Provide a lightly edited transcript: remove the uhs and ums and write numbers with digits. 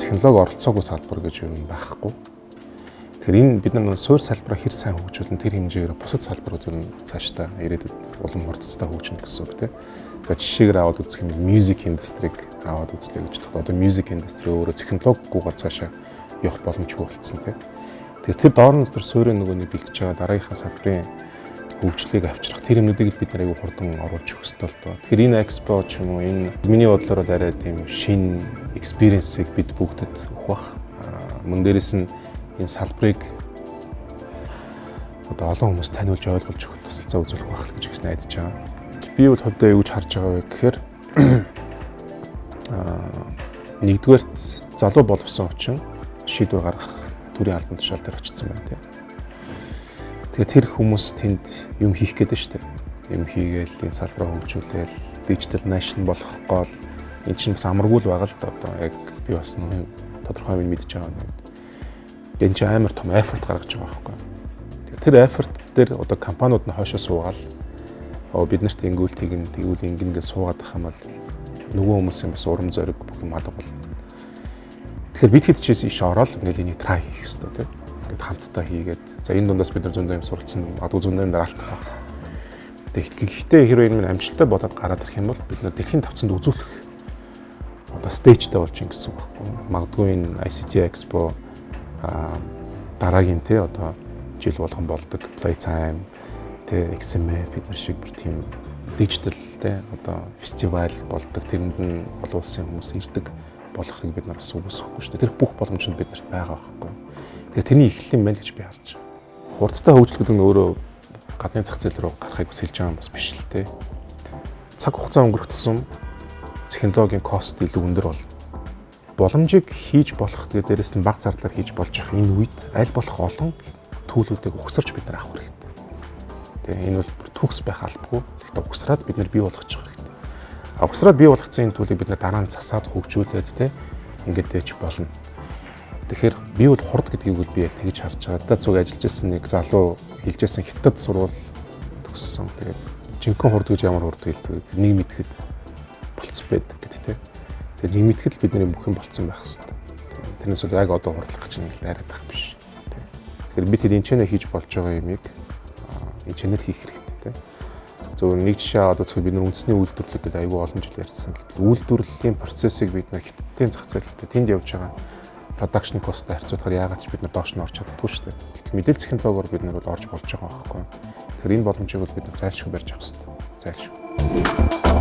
Технологи оролцоогүй салбар гэж юу юм байхгүй. Тэгэхээр энэ бид нар суурь салбараа хэр сайн хөгжүүлэн тэр хэмжээгээр бусад салбарууд ер нь цаашдаа ирээдүйд улам хурдцтай хөгжинэ гэсэн үг тийм. Тэгэхээр жишээгээр аваад үзэх юм music industry-г аваад үзлээ гэж бодоход одоо music industry өөрөө технологигүйгээр цаашаа явах боломжгүй болцсон тийм. Тэгэхээр тэр доорн дотор суурийн нөгөө нэг бэлтэж байгаа дараагийнхаа салбарын хөгжлийг авчрах тэр юмнуудыг бид нар аягүй хурдан оруулж өгөх ёстой л доо. Тэгэхээр энэ экспо ч юм уу энэ миний бодлоор бол арай тийм шин экспириенсийг бид бүгдэд өгөх бах. Мөн дээрээс нь энэ салбарыг одоо олон хүмүүс таниулж ойлгуулж өгөх тусалцаа үзүүлэх байх гэж найдаж байгаа. Би бол хувьдаа юу гэж харж байгаа вэ гэхээр нэгдүгээрт залуу боловсон хүчин шийдвэр гаргах төрийн албан тушаал дээр очсон байна тийм. Тэгэхээр тэр хүмүүс тэнд юм хийх гэдэг шүү дээ. Юм хийгээл энэ салбараа хөгжүүлээл дижитал нэшн болох гол энэ чинь бас амаргүй л байгаа л да одоо яг би бас нэг тодорхой юм мэдж байгаа юм. Энэ чинь амар том effort гаргаж байгаа байхгүй. Тэр effort дээр одоо компаниуд нь хойшоо суугаал бид нарт ингүүл тэгвэл ингэнгээ суугаад ах юм бол нөгөө хүмүүсийн бас урам зориг бүх юм алга болно. Тэгэхээр бид хэд ч ийш ороод ингээл энийг try хийх хэрэгтэй тийм. Ингээд хамтдаа хийгээд за энэ дундаас бид нар зөндөө юм суралцсан адуу зөндөө юм дээр алдах байх. Тэгэхдээ хэрвээ энэ амжилттай болоод гараад ирэх юм бол бид нар дэлхийн тавцанд үзүүлэх одоо стейжтэй болж ин гэсэн үг байхгүй. Магадгүй энэ ICT Expo дараагийн тий одоо жил болгон болдог Playtime тий XMF бид нар шиг бүр тийм дижитал тий одоо фестивал болдог тэрэнд нь олон улсын хүмүүс ирдэг болохыг бид нар бас үгүйсэхгүй шүү дээ. Тэр бүх боломжууд бид нарт байгаа байхгүй. Тэгэхээр тэрний эхлэл юм байна гэж би харж байна. Хурдтай хөгжил гэдэг нь өөрөө гадны зах зээл рүү гарахыг бас хэлж байгаа юм бас биш л тий. Цаг хугацаа өнгөрөх тусам технологийн кост илүү өндөр бол боломжийг хийж болох тэгээ дээрэс нь бага зардлаар хийж болж явах энэ үед аль болох олон төлөвлөлтийг ухсарч бид нар авах хэрэгтэй. Тэгээ энэ бол бүр төгс байх албагүй. Гэхдээ ухсраад бид нар бий болгочих хэрэгтэй. Ухсраад бий болгоцсон энэ төлөвийг бид нар дараа нь засаад хөгжүүлээд тий ингээд дэж болно. Тэгэхээр би бол хурд гэдгийг бол би яг тэгж харж байгаа. Дад цуг ажиллаж байсан нэг залуу хэлжсэн хятад сурвал төгссөн. Тэгээд жинхэнэ хурд гэж ямар хурд хэлдэг нэг мэдхэд болцсон байдаг гэдэг тий. Тэгээд нэг мэдхэд л бидний бүх юм болцсон байх хэрэгтэй. Тэрнээс бол яг одоо хурлах гэж нэг дайраад байх биш. Тэгэхээр бид энэ ч хийж болж байгаа юмыг энэ чэнэл хийх хэрэгтэй тий. Зөвхөн нэг жишээ одоо зөвхөн бид нар үндэсний үйлдвэрлэлд гэдэг аюул олон жил ярьсан. Гэтэл үйлдвэрлэлийн процессыг бид нар хятадын зах зээлтэй тэнд явж байгаа production cost-тай харьцуулахаар яагаад ч бид нар доош нь орж чаддаггүй шүү дээ. Гэтэл мэдээлэл технологиор бид нар бол орж болж байгаа байхгүй. Тэгэхээр энэ боломжийг бол бид нар зайлшгүй барьж авах хэрэгтэй. Зайлшгүй.